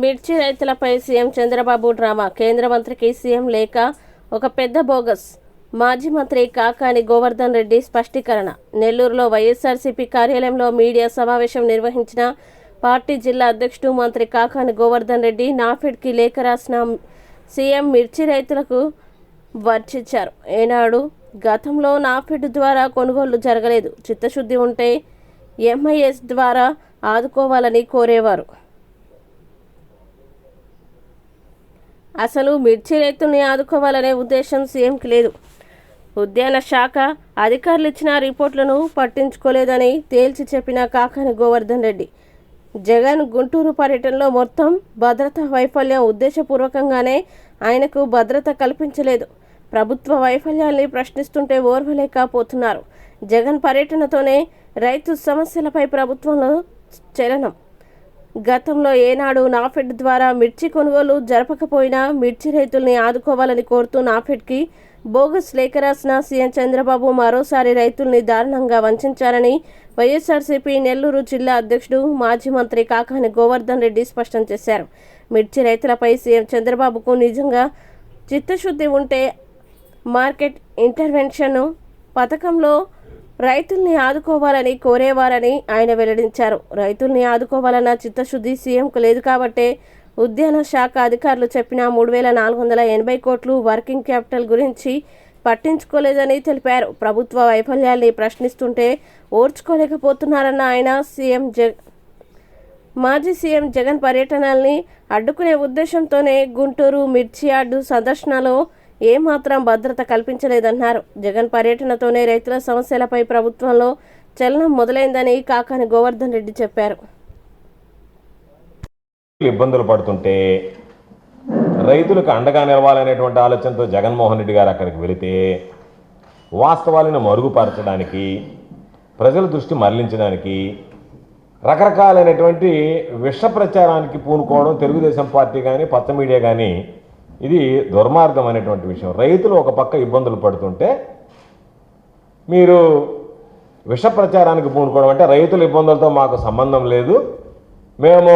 మిర్చి రైతులపై CM Chandrababu drama. కేంద్ర మంత్రికి సీఎం లేఖ ఒక పెద్ద బోగస్. మాజీ మంత్రి కాకాని గోవర్ధన్ రెడ్డి స్పష్టీకరణ. నెల్లూరులో వైఎస్ఆర్సీపీ కార్యాలయంలో మీడియా సమావేశం నిర్వహించిన పార్టీ జిల్లా అధ్యక్షుడు మంత్రి కాకాని గోవర్ధన్ రెడ్డి నాఫెడ్కి లేఖ రాసిన సీఎం మిర్చి రైతులకు వర్చించారు. ఏనాడు గతంలో నాఫెడ్ ద్వారా కొనుగోళ్లు జరగలేదు, చిత్తశుద్ధి ఉంటే ఎంఐఎస్ ద్వారా ఆదుకోవాలని కోరేవారు. అసలు మిర్చి రైతుల్ని ఆదుకోవాలనే ఉద్దేశం సీఎంకి లేదు. ఉద్యాన శాఖ అధికారులు ఇచ్చిన రిపోర్టులను పట్టించుకోలేదని తేల్చి చెప్పిన కాకాని గోవర్ధన్ రెడ్డి, జగన్ గుంటూరు పర్యటనలో మొత్తం భద్రతా వైఫల్యం ఉద్దేశపూర్వకంగానే ఆయనకు భద్రత కల్పించలేదు. ప్రభుత్వ వైఫల్యాల్ని ప్రశ్నిస్తుంటే ఓర్వలేకపోతున్నారు. జగన్ పర్యటనతోనే రైతు సమస్యలపై ప్రభుత్వంలో చలనం. గతంలో ఏనాడు నాఫెడ్ ద్వారా మిర్చి కొనుగోలు జరపకపోయినా మిర్చి రైతుల్ని ఆదుకోవాలని కోరుతూ నాఫెడ్కి బోగస్ లేఖ రాసిన సీఎం చంద్రబాబు మరోసారి రైతుల్ని దారుణంగా వంచారని వైఎస్ఆర్సీపీ నెల్లూరు జిల్లా అధ్యక్షుడు మాజీ మంత్రి కాకాని గోవర్ధన్ రెడ్డి స్పష్టం చేశారు. మిర్చి రైతులపై సీఎం చంద్రబాబుకు నిజంగా చిత్తశుద్ధి ఉంటే మార్కెట్ ఇంటర్వెన్షన్ పథకంలో రైతుల్ని ఆదుకోవాలని కోరేవారని ఆయన వెల్లడించారు. రైతుల్ని ఆదుకోవాలన్న చిత్తశుద్ధి సీఎంకు లేదు కాబట్టే ఉద్యాన శాఖ అధికారులు చెప్పిన 3,480 కోట్లు వర్కింగ్ క్యాపిటల్ గురించి పట్టించుకోలేదని తెలిపారు. ప్రభుత్వ వైఫల్యాల్ని ప్రశ్నిస్తుంటే ఓర్చుకోలేకపోతున్నారన్న ఆయన మాజీ సీఎం జగన్ పర్యటనల్ని అడ్డుకునే ఉద్దేశంతోనే గుంటూరు మిర్చి యార్డు సందర్శనలో ఏమాత్రం భద్రత కల్పించలేదన్నారు. జగన్ పర్యటనతోనే రైతుల సమస్యలపై ప్రభుత్వంలో చలనం మొదలైందని కాకాని గోవర్ధన్ రెడ్డి చెప్పారు. ఇబ్బందులు పడుతుంటే రైతులకు అండగా నిలవాలనేటువంటి ఆలోచనతో జగన్మోహన్ రెడ్డి గారు అక్కడికి వెళితే వాస్తవాలను మరుగుపరచడానికి, ప్రజల దృష్టి మరలించడానికి రకరకాలైనటువంటి విష ప్రచారానికి పూనుకోవడం తెలుగుదేశం పార్టీ కానీ పచ్చ మీడియా కానీ ఇది దుర్మార్గం అనేటువంటి విషయం. రైతులు ఒక పక్క ఇబ్బందులు పడుతుంటే మీరు విష ప్రచారానికి పూనుకోవడం అంటే రైతుల ఇబ్బందులతో మాకు సంబంధం లేదు, మేము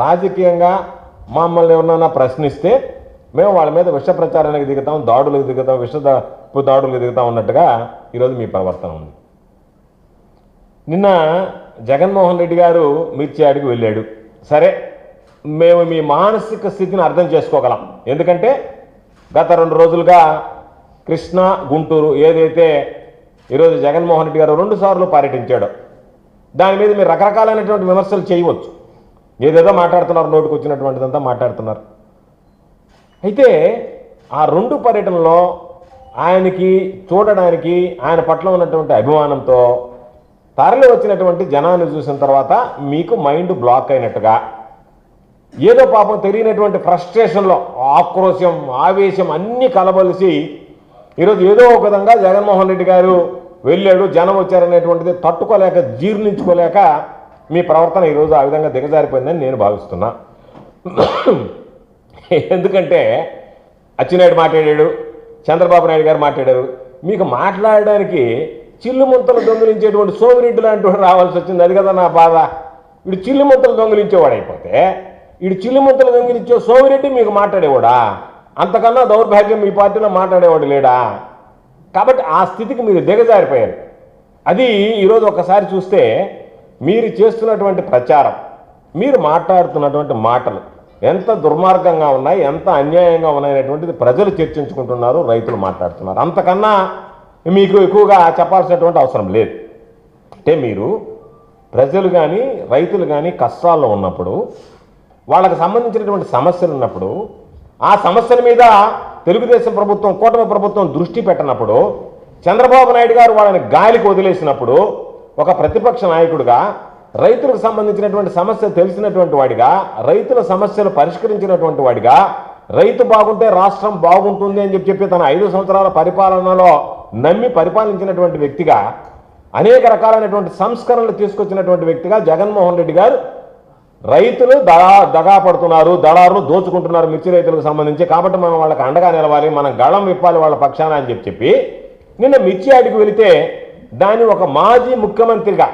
రాజకీయంగా మమ్మల్ని ఎవరన్నా ప్రశ్నిస్తే మేము వాళ్ళ మీద విష ప్రచారానికి దిగుతాం, దాడులకు దిగుతాం, దాడులకు దిగుతాం ఉన్నట్టుగా ఈరోజు మీ ప్రవర్తన ఉంది. నిన్న జగన్మోహన్ రెడ్డి గారు మిర్చి యార్డుకి వెళ్ళాడు. సరే, మేము మీ మానసిక స్థితిని అర్థం చేసుకోగలం. ఎందుకంటే గత 2 రోజులుగా కృష్ణా గుంటూరు ఏదైతే ఈరోజు జగన్మోహన్ రెడ్డి గారు 2 సార్లు పర్యటించాడో దాని మీద మీరు రకరకాలైనటువంటి విమర్శలు చేయవచ్చు. ఏదేదో మాట్లాడుతున్నారు, నోటికి వచ్చినటువంటిదంతా మాట్లాడుతున్నారు. అయితే ఆ 2 పర్యటనలో ఆయనకి చూడడానికి ఆయన పట్ల ఉన్నటువంటి అభిమానంతో తరలి వచ్చినటువంటి జనాన్ని చూసిన తర్వాత మీకు మైండ్ బ్లాక్ అయినట్టుగా, ఏదో పాపం తెలియనటువంటి ఫ్రస్ట్రేషన్లో ఆక్రోశం, ఆవేశం అన్నీ కలబలిసి ఈరోజు ఏదో ఒక విధంగా జగన్మోహన్ రెడ్డి గారు వెళ్ళాడు, జనం వచ్చారనేటువంటిది తట్టుకోలేక, జీర్ణించుకోలేక మీ ప్రవర్తన ఈరోజు ఆ విధంగా దిగజారిపోయిందని నేను భావిస్తున్నా. ఎందుకంటే అచ్చెన్నాయుడు మాట్లాడాడు, చంద్రబాబు నాయుడు గారు మాట్లాడారు. మీకు మాట్లాడడానికి చిల్లు ముంతలు దొంగిలించేటువంటి సోమిరెడ్డి లాంటి రావాల్సి వచ్చింది. అది కదా నా బాధ. వీడు చిల్లు ముంతలు దొంగిలించేవాడు అయిపోతే వీడు చిల్లు ముంతలు దొంగిలించే సోమిరెడ్డి మీకు మాట్లాడేవాడా? అంతకన్నా దౌర్భాగ్యం మీ పార్టీలో మాట్లాడేవాడు లేడా? కాబట్టి ఆ స్థితికి మీరు దిగజారిపోయారు. అది ఈరోజు ఒకసారి చూస్తే మీరు చేస్తున్నటువంటి ప్రచారం, మీరు మాట్లాడుతున్నటువంటి మాటలు ఎంత దుర్మార్గంగా ఉన్నాయి, ఎంత అన్యాయంగా ఉన్నాయనేటువంటిది ప్రజలు చర్చించుకుంటున్నారు, రైతులు మాట్లాడుతున్నారు. అంతకన్నా మీకు ఎక్కువగా చెప్పాల్సినటువంటి అవసరం లేదు. అంటే మీరు ప్రజలు కానీ రైతులు కానీ కష్టాల్లో ఉన్నప్పుడు, వాళ్ళకి సంబంధించినటువంటి సమస్యలు ఉన్నప్పుడు, ఆ సమస్యల మీద తెలుగుదేశం ప్రభుత్వం, కూటమి ప్రభుత్వం దృష్టి పెట్టినప్పుడు, చంద్రబాబు నాయుడు గారు వాళ్ళని గాలికి వదిలేసినప్పుడు, ఒక ప్రతిపక్ష నాయకుడిగా రైతులకు సంబంధించినటువంటి సమస్య తెలిసినటువంటి వాడిగా, రైతుల సమస్యలు పరిష్కరించినటువంటి వాడిగా, రైతు బాగుంటే రాష్ట్రం బాగుంటుంది అని చెప్పి తన 5 సంవత్సరాల పరిపాలనలో నమ్మి పరిపాలించినటువంటి వ్యక్తిగా, అనేక రకాలైనటువంటి సంస్కరణలు తీసుకొచ్చినటువంటి వ్యక్తిగా జగన్మోహన్ రెడ్డి గారు రైతులు దగా పడుతున్నారు, దళారులు దోచుకుంటున్నారు మిర్చి రైతులకు సంబంధించి, కాబట్టి మనం వాళ్ళకి అండగా నిలవాలి, మనం గళం విప్పాలి వాళ్ళ పక్షాన అని చెప్పి నిన్న మిర్చి యార్డుకి వెళితే దాన్ని ఒక మాజీ ముఖ్యమంత్రిగా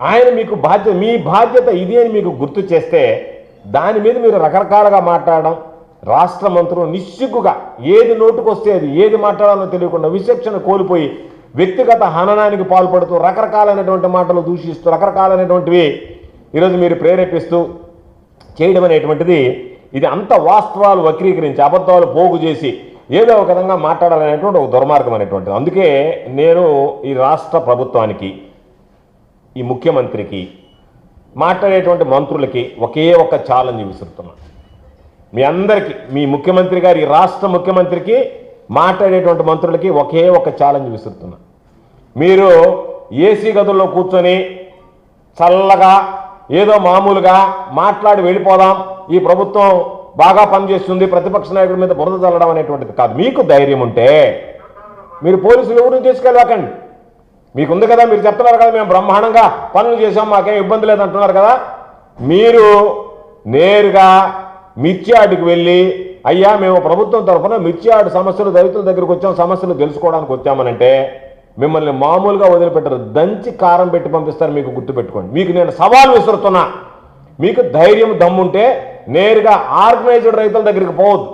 ఆయన మీకు మీ బాధ్యత ఇది అని మీకు గుర్తు చేస్తే దాని మీద మీరు రకరకాలుగా మాట్లాడడం, రాష్ట్ర మంత్రులు నిస్సిగ్గుగా ఏది నోటుకొస్తే అది ఏది మాట్లాడాలో తెలియకుండా విచక్షణ కోల్పోయి వ్యక్తిగత హననానికి పాల్పడుతూ రకరకాలైనటువంటి మాటలు దూషిస్తూ రకరకాలైనటువంటివి ఈరోజు మీరు ప్రేరేపిస్తూ చేయడం అనేటువంటిది ఇది అంత వాస్తవాలు వక్రీకరించి అబద్ధాలు పోగు చేసి ఏదో ఒక విధంగా మాట్లాడాలనేటువంటి ఒక దుర్మార్గం అనేటువంటిది. అందుకే నేను ఈ రాష్ట్ర ప్రభుత్వానికి, ఈ ముఖ్యమంత్రికి, మాట్లాడేటువంటి మంత్రులకి ఒకే ఒక ఛాలెంజ్ విసురుతున్నాను. మీ అందరికీ, మీ ముఖ్యమంత్రి గారు, ఈ రాష్ట్ర ముఖ్యమంత్రికి, మాట్లాడేటువంటి మంత్రులకి ఒకే ఒక ఛాలెంజ్ విసురుతున్నా. మీరు ఏసీ గదుల్లో కూర్చొని చల్లగా ఏదో మామూలుగా మాట్లాడి వెళ్ళిపోదాం, ఈ ప్రభుత్వం బాగా పనిచేస్తుంది, ప్రతిపక్ష నాయకుడి మీద బురద చల్లడం అనేటువంటిది కాదు. మీకు ధైర్యం ఉంటే మీరు పోలీసులు ఎవరిని తీసుకెళ్ళకండి. మీకుంది కదా, మీరు చెప్తున్నారు కదా మేము బ్రహ్మాండంగా పనులు చేసాం, మాకేం ఇబ్బంది లేదంటున్నారు కదా. మీరు నేరుగా మిర్చియాడికి వెళ్ళి, అయ్యా మేము ప్రభుత్వం తరఫున మిర్చియాడు సమస్యలు రైతుల దగ్గరికి వచ్చాం, సమస్యలు తెలుసుకోవడానికి వచ్చామనంటే మిమ్మల్ని మామూలుగా వదిలిపెట్టరు, దంచి కారం పెట్టి పంపిస్తారు. మీకు గుర్తుపెట్టుకోండి. మీకు నేను సవాల్ విసురుతున్నా. మీకు ధైర్యం దమ్ముంటే నేరుగా ఆర్గనైజ్డ్ రైతుల దగ్గరికి పోవద్దు.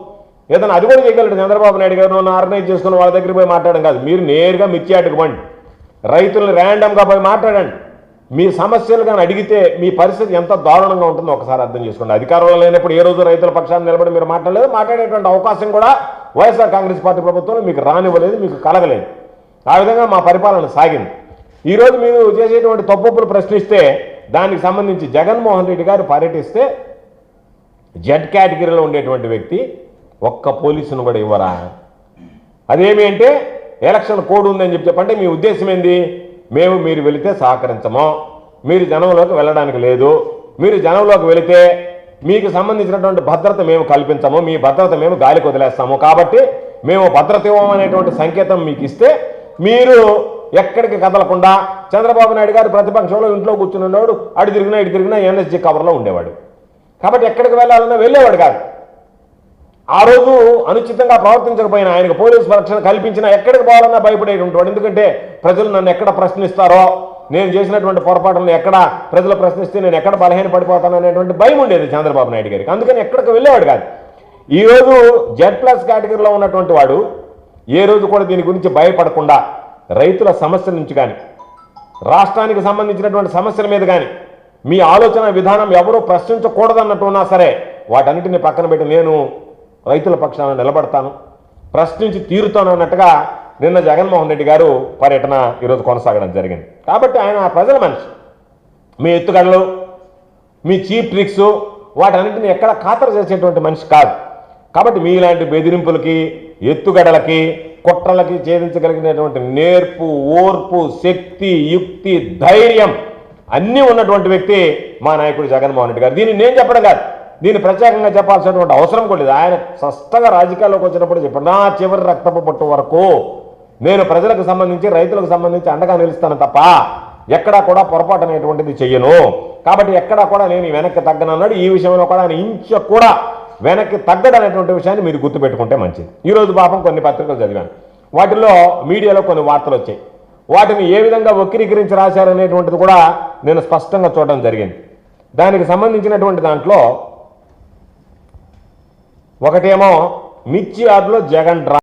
ఏదైనా అది కూడా చేయగలడు చంద్రబాబు నాయుడు గారు, నన్ను ఆర్గనైజ్ చేసుకున్న వాళ్ళ దగ్గరికి పోయి మాట్లాడడం కాదు. మీరు నేరుగా మిర్చియాడికి పండి, రైతులను ర్యాండమ్గా పోయి మాట్లాడండి. మీ సమస్యలు కానీ అడిగితే మీ పరిస్థితి ఎంత దారుణంగా ఉంటుందో ఒకసారి అర్థం చేసుకోండి. అధికారంలో లేనప్పుడు ఏ రోజు రైతుల పక్షాన్ని నిలబడి మీరు మాట్లాడలేదు, మాట్లాడేటువంటి అవకాశం కూడా వైఎస్ఆర్ కాంగ్రెస్ పార్టీ ప్రభుత్వంలో మీకు రానివ్వలేదు, మీకు కలగలేదు. ఆ విధంగా మా పరిపాలన సాగింది. ఈరోజు మీరు చేసేటువంటి తప్పులు ప్రశ్నిస్తే దానికి సంబంధించి జగన్మోహన్ రెడ్డి గారు పర్యటిస్తే జెడ్ కేటగిరీలో ఉండేటువంటి వ్యక్తి ఒక్క పోలీసును కూడా ఇవ్వరా? అదేమి అంటే ఎలక్షన్ కోడ్ ఉందని చెప్పంటే మీ ఉద్దేశం ఏంది? మీరు వెళితే సహకరించము, మీరు జనంలోకి వెళ్ళడానికి లేదు, మీరు జనంలోకి వెళితే మీకు సంబంధించినటువంటి భద్రత మేము కల్పించము, మీ భద్రత మేము గాలికి వదిలేస్తాము, కాబట్టి మేము భద్రత ఇవ్వమనేటువంటి సంకేతం మీకు ఇస్తే మీరు ఎక్కడికి కదలకుండా చంద్రబాబు నాయుడు గారు ప్రతిపక్షంలో ఇంట్లో కూర్చుని ఉండేవాడు, అటు తిరిగినా ఇటు తిరిగినా ఎన్ఎస్జీ కవర్లో ఉండేవాడు. కాబట్టి ఎక్కడికి వెళ్ళాలన్నా వెళ్ళేవాడు కాదు. ఆ రోజు అనుచితంగా ప్రవర్తించకపోయినా, ఆయనకు పోలీసు రక్షణ కల్పించినా ఎక్కడికి పోవాలన్నా భయపడేటువంటి. ఎందుకంటే ప్రజలు నన్ను ఎక్కడ ప్రశ్నిస్తారో, నేను చేసినటువంటి పొరపాటులను ఎక్కడ ప్రజలు ప్రశ్నిస్తే నేను ఎక్కడ బలహీన పడిపోతాను అనేటువంటి భయం ఉండేది చంద్రబాబు నాయుడు గారికి. అందుకని ఎక్కడికి వెళ్ళేవాడు కాదు. ఈరోజు Z+ కేటగిరీలో ఉన్నటువంటి వాడు ఏ రోజు కూడా దీని గురించి భయపడకుండా రైతుల సమస్యల నుంచి కానీ, రాష్ట్రానికి సంబంధించినటువంటి సమస్యల మీద కానీ మీ ఆలోచన విధానం ఎవరూ ప్రశ్నించకూడదన్నట్టు ఉన్నా సరే వాటన్నిటిని పక్కన పెట్టి నేను రైతుల పక్షాన నిలబడతాను, ప్రశ్నించి తీరుతాను అన్నట్టుగా నిన్న జగన్మోహన్ రెడ్డి గారు పర్యటన ఈరోజు కొనసాగడం జరిగింది. కాబట్టి ఆయన ప్రజల మనిషి. మీ ఎత్తుగడలు, మీ చీప్ ట్రిక్స్ వాటన్నిటిని ఎక్కడ ఖాతరు చేసేటువంటి మనిషి కాదు. కాబట్టి మీలాంటి బెదిరింపులకి, ఎత్తుగడలకి, కుట్రలకి ఛేదించగలిగినటువంటి నేర్పు, ఓర్పు, శక్తి, యుక్తి, ధైర్యం అన్నీ ఉన్నటువంటి వ్యక్తి మా నాయకుడు జగన్మోహన్ రెడ్డి గారు. దీన్ని నేను చెప్పడం కాదు, దీన్ని ప్రత్యేకంగా చెప్పాల్సినటువంటి అవసరం కూడా లేదు. ఆయన స్పష్టంగా రాజకీయాల్లోకి వచ్చినప్పుడు చెప్పాడు, నా చివరి రక్తపు పట్టు వరకు నేను ప్రజలకు సంబంధించి, రైతులకు సంబంధించి అండగా నిలుస్తాను తప్ప ఎక్కడా కూడా పొరపాటు అనేటువంటిది చెయ్యను. కాబట్టి ఎక్కడా కూడా నేను వెనక్కి తగ్గనన్నాడు. ఈ విషయంలో కూడా ఆయన ఇంచ కూడా వెనక్కి తగ్గడనేటువంటి విషయాన్ని మీరు గుర్తుపెట్టుకుంటే మంచిది. ఈరోజు పాపం కొన్ని పత్రికలు చదివాను, వాటిల్లో మీడియాలో కొన్ని వార్తలు వచ్చాయి. వాటిని ఏ విధంగా వక్రీకరించి రాశారనేటువంటిది కూడా నేను స్పష్టంగా చూడడం జరిగింది. దానికి సంబంధించినటువంటి దాంట్లో ఒకటేమో మిర్చి యార్డులో జగన్ డ్రా